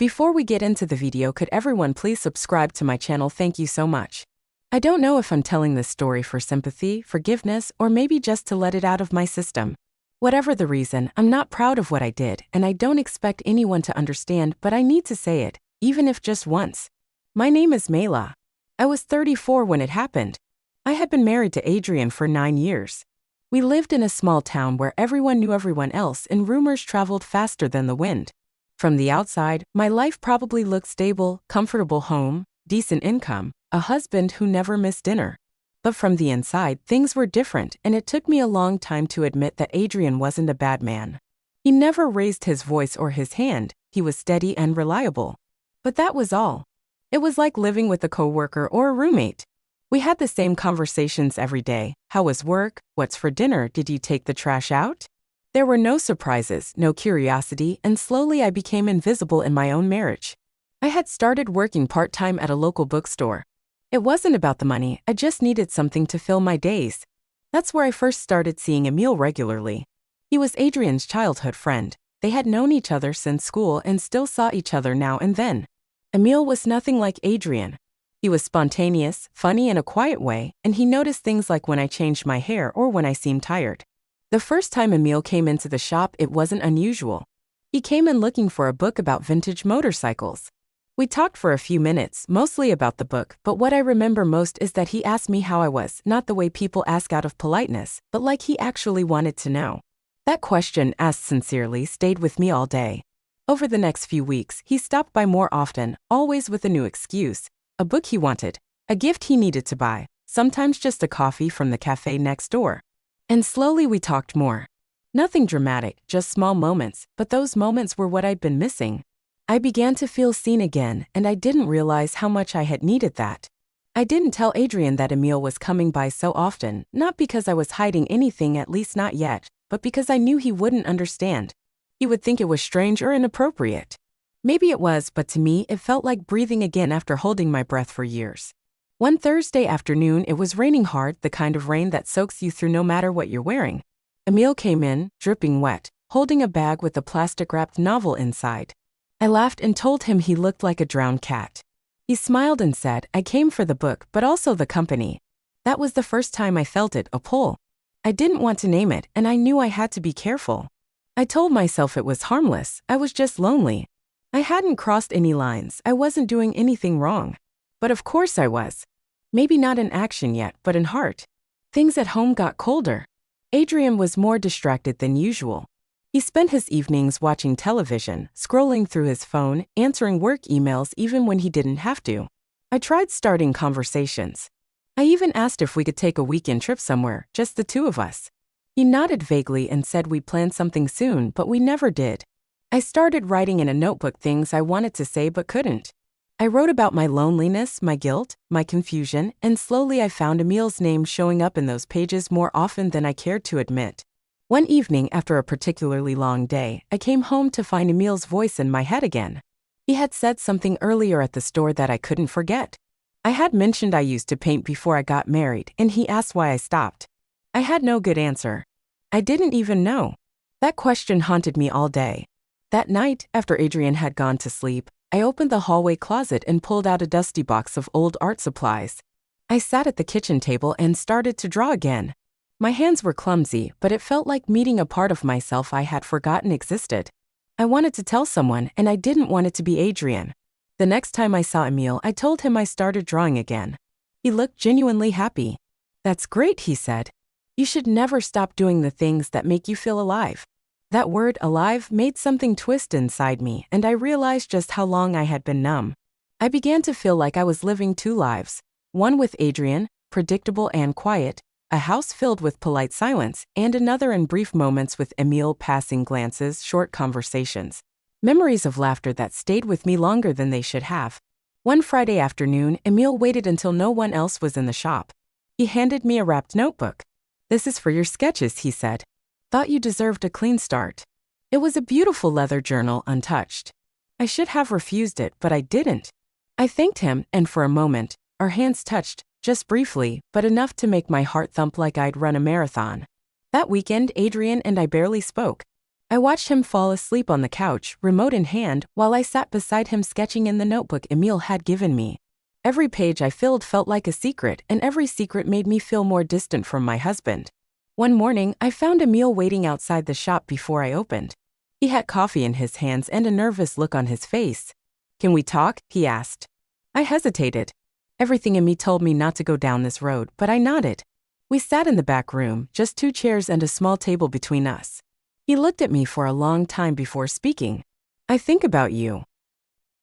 Before we get into the video, could everyone please subscribe to my channel? Thank you so much. I don't know if I'm telling this story for sympathy, forgiveness, or maybe just to let it out of my system. Whatever the reason, I'm not proud of what I did, and I don't expect anyone to understand, but I need to say it, even if just once. My name is Mayla. I was 34 when it happened. I had been married to Adrian for 9 years. We lived in a small town where everyone knew everyone else and rumors traveled faster than the wind. From the outside, my life probably looked stable, comfortable home, decent income, a husband who never missed dinner. But from the inside, things were different, and it took me a long time to admit that Adrian wasn't a bad man. He never raised his voice or his hand, he was steady and reliable. But that was all. It was like living with a coworker or a roommate. We had the same conversations every day. How was work? What's for dinner? Did you take the trash out? There were no surprises, no curiosity, and slowly I became invisible in my own marriage. I had started working part-time at a local bookstore. It wasn't about the money, I just needed something to fill my days. That's where I first started seeing Emil regularly. He was Adrian's childhood friend. They had known each other since school and still saw each other now and then. Emil was nothing like Adrian. He was spontaneous, funny in a quiet way, and he noticed things like when I changed my hair or when I seemed tired. The first time Emil came into the shop, it wasn't unusual. He came in looking for a book about vintage motorcycles. We talked for a few minutes, mostly about the book, but what I remember most is that he asked me how I was, not the way people ask out of politeness, but like he actually wanted to know. That question, asked sincerely, stayed with me all day. Over the next few weeks, he stopped by more often, always with a new excuse. A book he wanted, a gift he needed to buy, sometimes just a coffee from the cafe next door. And slowly we talked more. Nothing dramatic, just small moments, but those moments were what I'd been missing. I began to feel seen again, and I didn't realize how much I had needed that. I didn't tell Adrian that Emil was coming by so often, not because I was hiding anything, at least not yet, but because I knew he wouldn't understand. He would think it was strange or inappropriate. Maybe it was, but to me, it felt like breathing again after holding my breath for years. One Thursday afternoon, it was raining hard, the kind of rain that soaks you through no matter what you're wearing. Emil came in, dripping wet, holding a bag with a plastic-wrapped novel inside. I laughed and told him he looked like a drowned cat. He smiled and said, I came for the book, but also the company. That was the first time I felt it, a pull. I didn't want to name it, and I knew I had to be careful. I told myself it was harmless, I was just lonely. I hadn't crossed any lines, I wasn't doing anything wrong. But of course I was. Maybe not in action yet, but in heart. Things at home got colder. Adrian was more distracted than usual. He spent his evenings watching television, scrolling through his phone, answering work emails even when he didn't have to. I tried starting conversations. I even asked if we could take a weekend trip somewhere, just the two of us. He nodded vaguely and said we'd plan something soon, but we never did. I started writing in a notebook things I wanted to say but couldn't. I wrote about my loneliness, my guilt, my confusion, and slowly I found Emil's name showing up in those pages more often than I cared to admit. One evening, after a particularly long day, I came home to find Emil's voice in my head again. He had said something earlier at the store that I couldn't forget. I had mentioned I used to paint before I got married, and he asked why I stopped. I had no good answer. I didn't even know. That question haunted me all day. That night, after Adrian had gone to sleep, I opened the hallway closet and pulled out a dusty box of old art supplies. I sat at the kitchen table and started to draw again. My hands were clumsy, but it felt like meeting a part of myself I had forgotten existed. I wanted to tell someone, and I didn't want it to be Adrian. The next time I saw Emil, I told him I started drawing again. He looked genuinely happy. That's great, he said. You should never stop doing the things that make you feel alive. That word, alive, made something twist inside me, and I realized just how long I had been numb. I began to feel like I was living two lives. One with Adrian, predictable and quiet, a house filled with polite silence, and another in brief moments with Emil, passing glances, short conversations. Memories of laughter that stayed with me longer than they should have. One Friday afternoon, Emil waited until no one else was in the shop. He handed me a wrapped notebook. This is for your sketches, he said. Thought you deserved a clean start. It was a beautiful leather journal, untouched. I should have refused it, but I didn't. I thanked him, and for a moment, our hands touched, just briefly, but enough to make my heart thump like I'd run a marathon. That weekend, Adrian and I barely spoke. I watched him fall asleep on the couch, remote in hand, while I sat beside him sketching in the notebook Emil had given me. Every page I filled felt like a secret, and every secret made me feel more distant from my husband. One morning, I found Emil waiting outside the shop before I opened. He had coffee in his hands and a nervous look on his face. "Can we talk?" he asked. I hesitated. Everything in me told me not to go down this road, but I nodded. We sat in the back room, just 2 chairs and a small table between us. He looked at me for a long time before speaking. "I think about you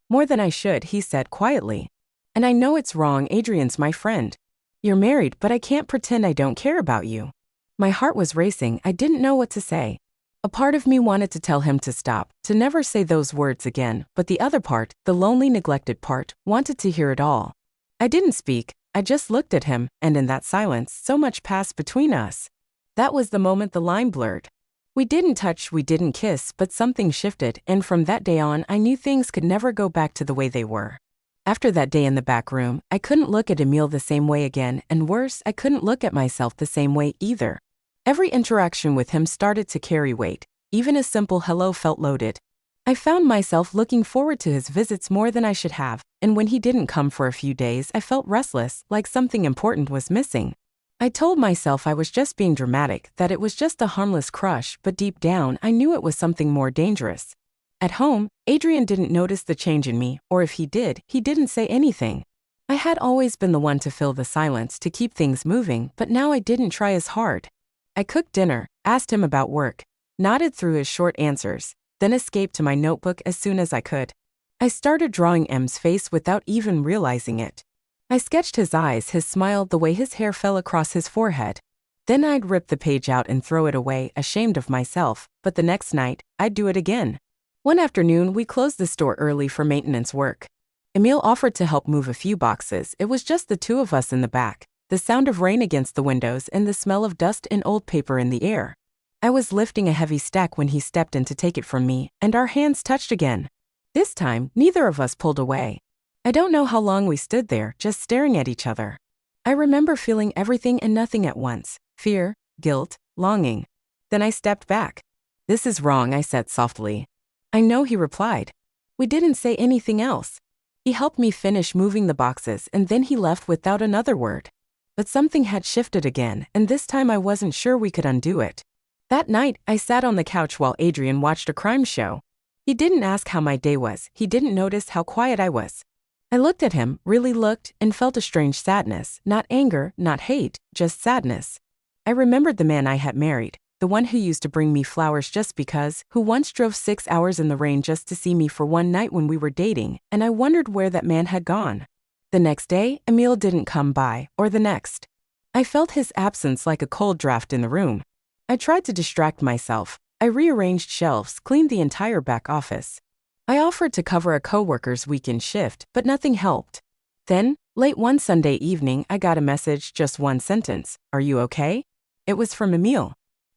more than I should," he said quietly. "And I know it's wrong, Adrian's my friend. You're married, but I can't pretend I don't care about you." My heart was racing, I didn't know what to say. A part of me wanted to tell him to stop, to never say those words again, but the other part, the lonely, neglected part, wanted to hear it all. I didn't speak, I just looked at him, and in that silence, so much passed between us. That was the moment the line blurred. We didn't touch, we didn't kiss, but something shifted, and from that day on, I knew things could never go back to the way they were. After that day in the back room, I couldn't look at Emil the same way again, and worse, I couldn't look at myself the same way either. Every interaction with him started to carry weight. Even a simple hello felt loaded. I found myself looking forward to his visits more than I should have, and when he didn't come for a few days, I felt restless, like something important was missing. I told myself I was just being dramatic, that it was just a harmless crush, but deep down, I knew it was something more dangerous. At home, Adrian didn't notice the change in me, or if he did, he didn't say anything. I had always been the one to fill the silence, to keep things moving, but now I didn't try as hard. I cooked dinner, asked him about work, nodded through his short answers, then escaped to my notebook as soon as I could. I started drawing M's face without even realizing it. I sketched his eyes, his smile, the way his hair fell across his forehead. Then I'd rip the page out and throw it away, ashamed of myself, but the next night, I'd do it again. One afternoon, we closed the store early for maintenance work. Emil offered to help move a few boxes. It was just the 2 of us in the back, the sound of rain against the windows and the smell of dust and old paper in the air. I was lifting a heavy stack when he stepped in to take it from me, and our hands touched again. This time, neither of us pulled away. I don't know how long we stood there, just staring at each other. I remember feeling everything and nothing at once: fear, guilt, longing. Then I stepped back. "This is wrong," I said softly. "I know," he replied. We didn't say anything else. He helped me finish moving the boxes, and then he left without another word. But something had shifted again, and this time I wasn't sure we could undo it. That night, I sat on the couch while Adrian watched a crime show. He didn't ask how my day was, he didn't notice how quiet I was. I looked at him, really looked, and felt a strange sadness, not anger, not hate, just sadness. I remembered the man I had married, the one who used to bring me flowers just because, who once drove 6 hours in the rain just to see me for one night when we were dating, and I wondered where that man had gone. The next day, Emil didn't come by, or the next. I felt his absence like a cold draft in the room. I tried to distract myself. I rearranged shelves, cleaned the entire back office. I offered to cover a coworker's weekend shift, but nothing helped. Then, late one Sunday evening, I got a message, just one sentence: "Are you okay?" It was from Emil.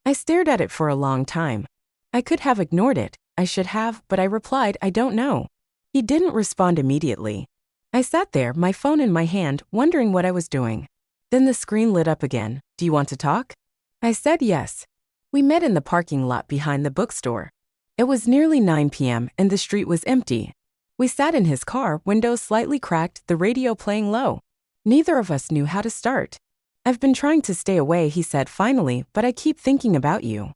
I stared at it for a long time. I could have ignored it, I should have, but I replied, "I don't know." He didn't respond immediately. I sat there, my phone in my hand, wondering what I was doing. Then the screen lit up again. "Do you want to talk?" I said yes. We met in the parking lot behind the bookstore. It was nearly 9 p.m. and the street was empty. We sat in his car, windows slightly cracked, the radio playing low. Neither of us knew how to start. "I've been trying to stay away," he said finally, "but I keep thinking about you."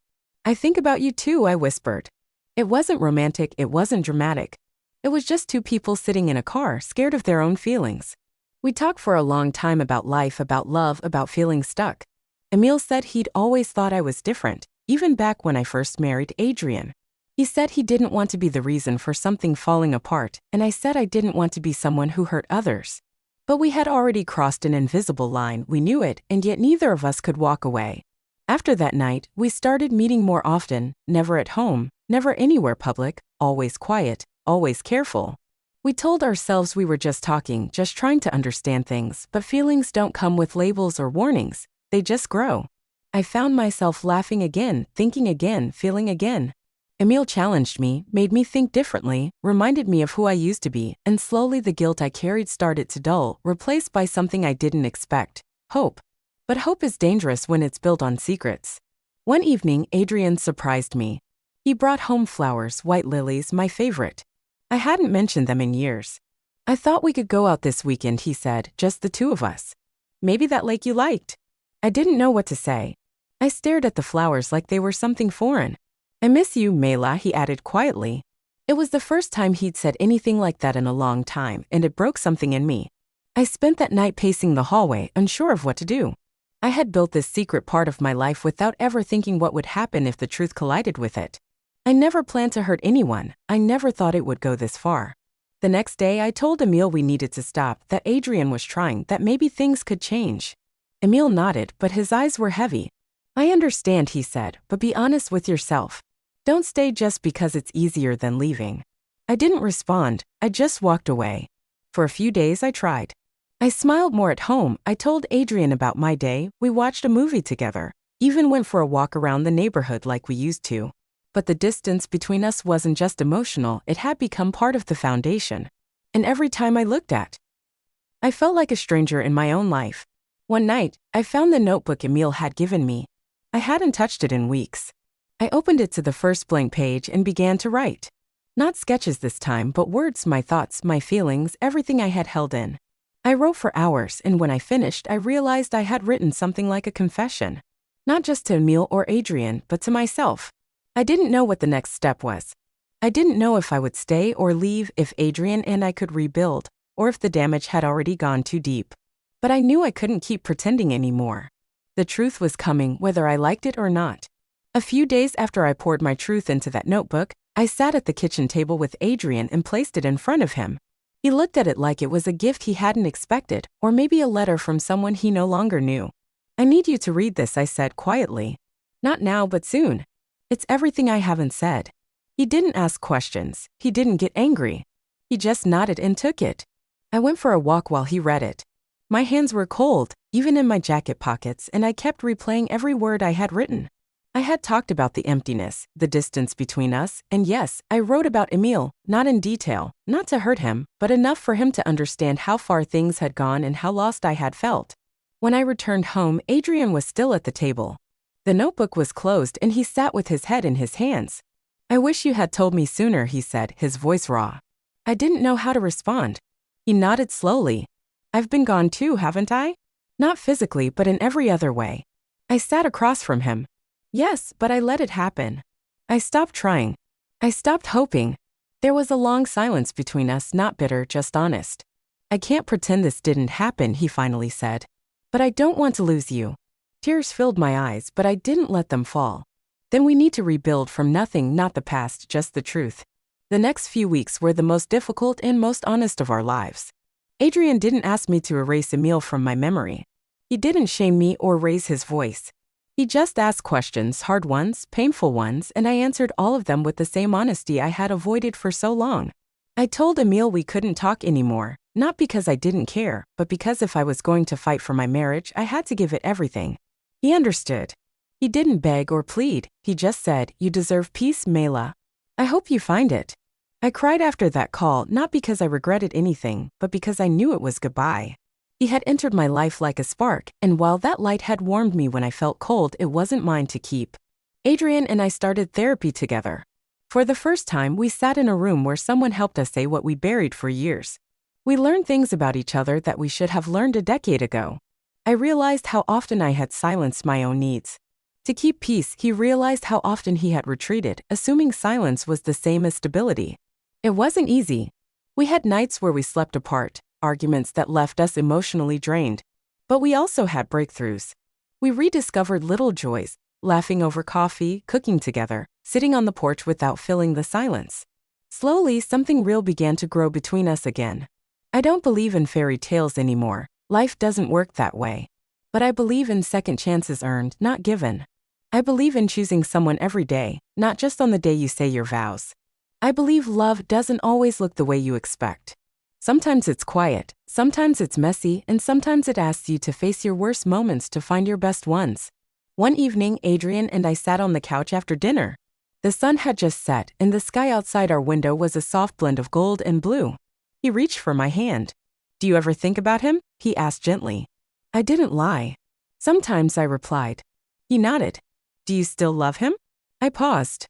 "I think about you too," I whispered. It wasn't romantic, it wasn't dramatic. It was just 2 people sitting in a car, scared of their own feelings. We talked for a long time about life, about love, about feeling stuck. Emil said he'd always thought I was different, even back when I first married Adrian. He said he didn't want to be the reason for something falling apart, and I said I didn't want to be someone who hurt others. But we had already crossed an invisible line, we knew it, and yet neither of us could walk away. After that night, we started meeting more often, never at home, never anywhere public, always quiet, always careful. We told ourselves we were just talking, just trying to understand things, but feelings don't come with labels or warnings, they just grow. I found myself laughing again, thinking again, feeling again. Emil challenged me, made me think differently, reminded me of who I used to be, and slowly the guilt I carried started to dull, replaced by something I didn't expect: hope. But hope is dangerous when it's built on secrets. One evening, Adrian surprised me. He brought home flowers, white lilies, my favorite. I hadn't mentioned them in years. I thought we could go out this weekend, he said, just the two of us. Maybe that lake you liked. I didn't know what to say. I stared at the flowers like they were something foreign. I miss you, Mela, he added quietly. It was the first time he'd said anything like that in a long time, and it broke something in me. I spent that night pacing the hallway, unsure of what to do. I had built this secret part of my life without ever thinking what would happen if the truth collided with it. I never planned to hurt anyone. I never thought it would go this far. The next day, I told Emile we needed to stop, that Adrian was trying, that maybe things could change. Emile nodded, but his eyes were heavy. I understand, he said, but be honest with yourself. Don't stay just because it's easier than leaving. I didn't respond. I just walked away. For a few days, I tried. I smiled more at home. I told Adrian about my day. We watched a movie together. Even went for a walk around the neighborhood like we used to. But the distance between us wasn't just emotional, it had become part of the foundation. And every time I looked at, I felt like a stranger in my own life. One night, I found the notebook Emile had given me. I hadn't touched it in weeks. I opened it to the first blank page and began to write. Not sketches this time, but words, my thoughts, my feelings, everything I had held in. I wrote for hours, and when I finished, I realized I had written something like a confession. Not just to Emile or Adrian, but to myself. I didn't know what the next step was. I didn't know if I would stay or leave, if Adrian and I could rebuild, or if the damage had already gone too deep. But I knew I couldn't keep pretending anymore. The truth was coming, whether I liked it or not. A few days after I poured my truth into that notebook, I sat at the kitchen table with Adrian and placed it in front of him. He looked at it like it was a gift he hadn't expected, or maybe a letter from someone he no longer knew. I need you to read this, I said quietly. Not now, but soon. It's everything I haven't said. He didn't ask questions. He didn't get angry. He just nodded and took it. I went for a walk while he read it. My hands were cold, even in my jacket pockets, and I kept replaying every word I had written. I had talked about the emptiness, the distance between us, and yes, I wrote about Emile, not in detail, not to hurt him, but enough for him to understand how far things had gone and how lost I had felt. When I returned home, Adrian was still at the table. The notebook was closed and he sat with his head in his hands. I wish you had told me sooner, he said, his voice raw. I didn't know how to respond. He nodded slowly. I've been gone too, haven't I? Not physically, but in every other way. I sat across from him. Yes, but I let it happen. I stopped trying. I stopped hoping. There was a long silence between us, not bitter, just honest. I can't pretend this didn't happen, he finally said. But I don't want to lose you. Tears filled my eyes, but I didn't let them fall. Then we need to rebuild from nothing, not the past, just the truth. The next few weeks were the most difficult and most honest of our lives. Adrian didn't ask me to erase Emile from my memory. He didn't shame me or raise his voice. He just asked questions, hard ones, painful ones, and I answered all of them with the same honesty I had avoided for so long. I told Emile we couldn't talk anymore, not because I didn't care, but because if I was going to fight for my marriage, I had to give it everything. He understood. He didn't beg or plead, he just said, "You deserve peace, Mela. I hope you find it." I cried after that call, not because I regretted anything, but because I knew it was goodbye. He had entered my life like a spark, and while that light had warmed me when I felt cold, it wasn't mine to keep. Adrian and I started therapy together. For the first time, we sat in a room where someone helped us say what we buried for years. We learned things about each other that we should have learned a decade ago. I realized how often I had silenced my own needs. To keep peace, he realized how often he had retreated, assuming silence was the same as stability. It wasn't easy. We had nights where we slept apart, arguments that left us emotionally drained. But we also had breakthroughs. We rediscovered little joys, laughing over coffee, cooking together, sitting on the porch without filling the silence. Slowly, something real began to grow between us again. I don't believe in fairy tales anymore. Life doesn't work that way. But I believe in second chances earned, not given. I believe in choosing someone every day, not just on the day you say your vows. I believe love doesn't always look the way you expect. Sometimes it's quiet, sometimes it's messy, and sometimes it asks you to face your worst moments to find your best ones. One evening, Adrian and I sat on the couch after dinner. The sun had just set, and the sky outside our window was a soft blend of gold and blue. He reached for my hand. "Do you ever think about him?" he asked gently. I didn't lie. "Sometimes," I replied. He nodded. "Do you still love him?" I paused.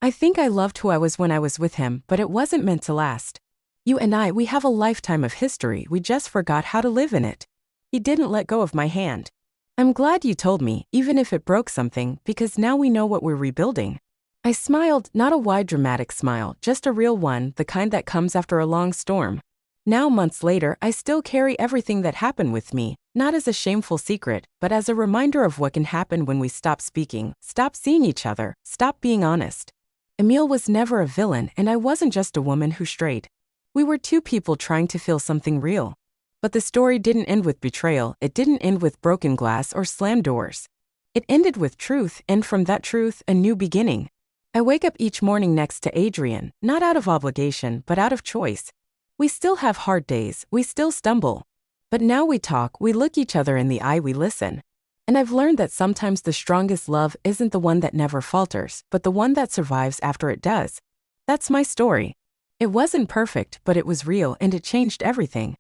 I think I loved who I was when I was with him, but it wasn't meant to last. You and I, we have a lifetime of history, we just forgot how to live in it. He didn't let go of my hand. I'm glad you told me, even if it broke something, because now we know what we're rebuilding. I smiled, not a wide dramatic smile, just a real one, the kind that comes after a long storm. Now, months later, I still carry everything that happened with me, not as a shameful secret, but as a reminder of what can happen when we stop speaking, stop seeing each other, stop being honest. Emil was never a villain, and I wasn't just a woman who strayed. We were two people trying to feel something real. But the story didn't end with betrayal, it didn't end with broken glass or slammed doors. It ended with truth, and from that truth, a new beginning. I wake up each morning next to Adrian, not out of obligation, but out of choice. We still have hard days, we still stumble. But now we talk, we look each other in the eye, we listen. And I've learned that sometimes the strongest love isn't the one that never falters, but the one that survives after it does. That's my story. It wasn't perfect, but it was real and it changed everything.